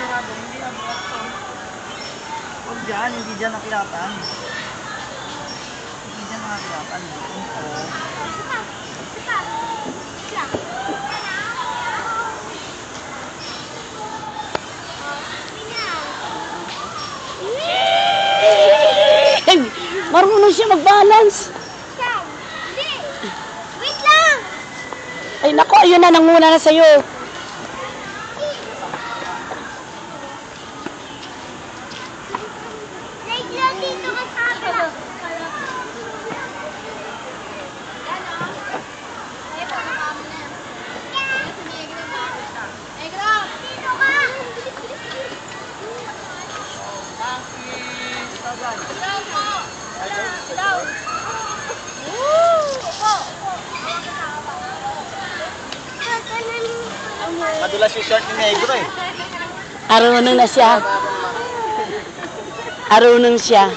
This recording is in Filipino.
sarado, hindi na bukas to. Huwag dyan, hindi dyan nakilatan. Hindi dyan nakilatan. Marunong siya mag-balance. Hindi! Wait lang! Ay nako, ayun na, nanguna na sa'yo. Like lang dito ka sa akin. Dito ka! Madulas yung short ni Negro eh. Arunong na siya. Arunong siya.